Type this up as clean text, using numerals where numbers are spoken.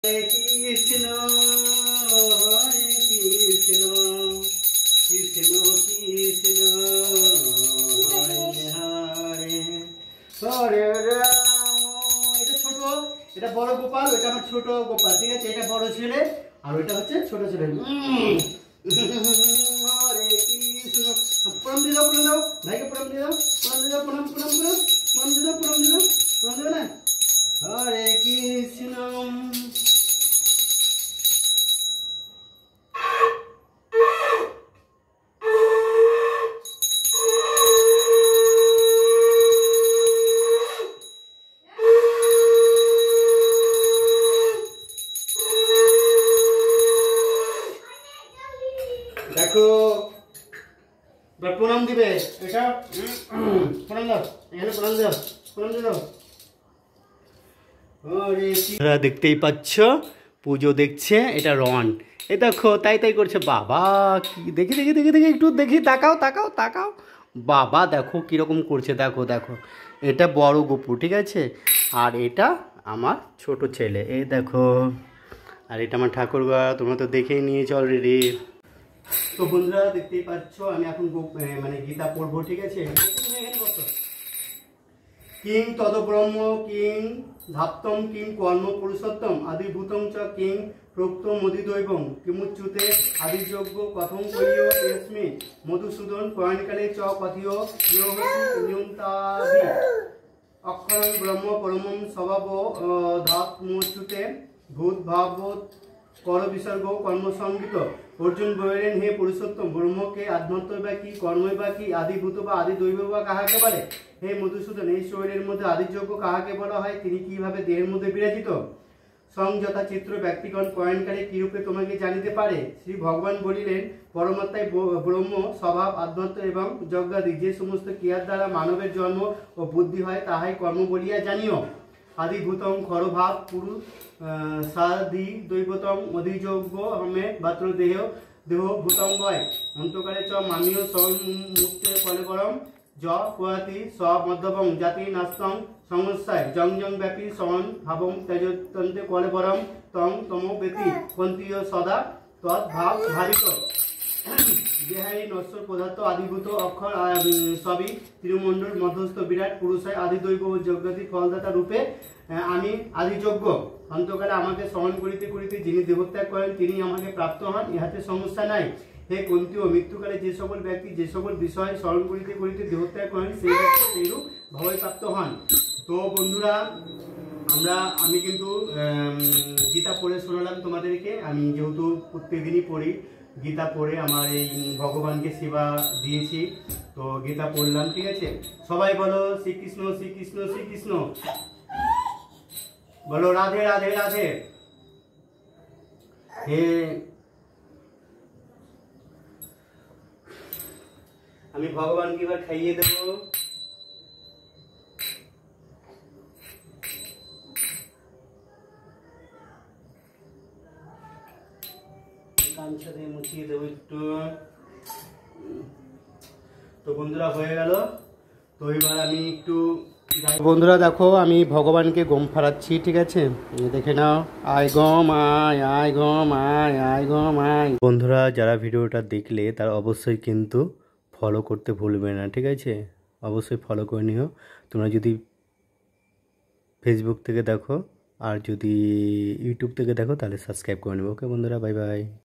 হরে কৃষ্ণ হরে কৃষ্ণ কৃষ্ণ কৃষ্ণ হরে হরে হরে রাম। এটা ছোট, এটা বড় গোপাল, ওইটা আমার ছোট গোপাল, ঠিক আছে? এটা বড় ছেলে আর ওইটা হচ্ছে ছোট ছেলে। হরে কৃষ্ণ। প্রণাম দিয়ে দাও, প্রণাম দাও ভাইকে, প্রণাম দিয়ে দাও, প্রণাম দিয়ে দাও, প্রণাম প্রণাম প্রণাম প্রণাম দিয়ে দাও, প্রণাম দিয়ে দাও, প্রণাম দেবে না? হরে কৃষ্ণ। দেখো প্রণাম দিবে, এটা প্রণাম দাও, এখানে প্রণাম দাও, প্রণাম দাও। দেখতেই পাচ্ছ পুজো দেখছে, এটা রন, এই দেখো তাই তাই করছে। বাবা কি দেখি দেখি দেখি দেখি একটু দেখি, তাকাও তাকাও তাকাও, বাবা দেখো কিরকম করছে, দেখো দেখো। এটা বড় গপু, ঠিক আছে? আর এটা আমার ছোট ছেলে, এই দেখো। আর এটা আমার ঠাকুরগা, তোমরা তো দেখেই নিয়েছো অলরেডি। তো বন্ধুরা দেখতেই পাচ্ছ আমি এখন মানে গীতা পড়বো, ঠিক আছে? কিং তদব্রহ্ম কিং ধাপ্তম কিং কর্ম পুরুষোত্তম আদিভূতং চ কিং প্রোক্তম মদিদৈবং কিমুচ্যুতে আদিযোগ্য কথং করিও এস্মি মধুসূদন প্রয়াণকালে চ কথিও নিয়ন্তাদি অক্ষরং ব্রহ্ম পরমং স্বভাব ধাত্মচ্যুতে ভূত ভাবত কর বিসর্গ কর্মসংগীত। অর্জুন বলিলেন, হে পুরুষোত্তম, ব্রহ্মকে আধ্যাত্ম বা কি, কর্মই বা কি, আদিভূত বা আদি দৈব বা কাহাকে বলে? হে মধুসূদন, এই শরীরের মধ্যে আদিযোগ্য কাহাকে বলা হয়? তিনি কিভাবে দেহের মধ্যে বিরাজিত? সংযতা চিত্র ব্যক্তিগণ প্রয়াণকালে কিরূপে তোমাকে জানিতে পারে? শ্রী ভগবান বলিলেন, পরমাত্মাই ব্রহ্ম স্বভাব আধ্যাত্ম এবং যজ্ঞাদি যে সমস্ত ক্রিয়ার দ্বারা মানবের জন্ম ও বুদ্ধি হয় তাহাই কর্ম বলিয়া জানিও। আদিভূতং খরভাব পুরু সাদি দৈবতং অধিযোগ্য হমে মাত্র দেহ দেহ ভূতং বয় অন্তকালে চ মানীয় মুক্তে কলেবরম জ কুয়াতি স মধ্যবং জাতি নাস্তং সংস্যায় জং জং ব্যাপী সন ভাবং তেজতন্তে কলেবরম তং তম বেতি কন্তীয় সদা তৎ ভাব ভারিত দেহাই নশ্বর পদার্থ আদিভূত অক্ষর সবই তিরুমণ্ডল মধ্যস্থ বিরাট পুরুষায় আদিদৈব ও যজ্ঞাদি ফলদাতা রূপে আমি আদিযজ্ঞ। অন্তকালে আমাকে স্মরণ করিতে করিতে যিনি দেহত্যাগ করেন তিনি আমাকে প্রাপ্ত হন, ইহাতে সমস্যা নাই। হে কুন্তীয়, মৃত্যুকালে যে সকল ব্যক্তি যে সকল বিষয় স্মরণ করিতে করিতে দেহত্যাগ করেন সেই ব্যক্তি সেইরূপ ভয় প্রাপ্ত হন। তো বন্ধুরা আমি কিন্তু গীতা পড়ে শোনালাম তোমাদেরকে। আমি যেহেতু প্রত্যেকদিনই পড়ি, গীতা পড়ে আমার এই ভগবানকে সেবা দিয়েছি, তো গীতা পড়লাম, ঠিক আছে? সবাই বলো শ্রীকৃষ্ণ শ্রীকৃষ্ণ শ্রীকৃষ্ণ, বলো রাধে রাধে রাধে। হে আমি ভগবানকে এবার খাইয়ে দেবো। গামছা দিয়ে মুছিয়ে দেবো একটু। তো বন্ধুরা হয়ে গেল, তো এবার আমি একটু বন্ধুরা দেখো আমি ভগবানকে গম ফাড়াচ্ছি, ঠিক আছে? দেখে নাও, আয় গম আয়, আয় গম আয়, আয় গম আয়। বন্ধুরা যারা ভিডিওটা দেখলে তারা অবশ্যই কিন্তু ফলো করতে ভুলবে না, ঠিক আছে? অবশ্যই ফলো করে নিও তোমরা যদি ফেসবুক থেকে দেখো, আর যদি ইউটিউব থেকে দেখো তাহলে সাবস্ক্রাইব করে নেবো। ওকে বন্ধুরা, বাই বাই।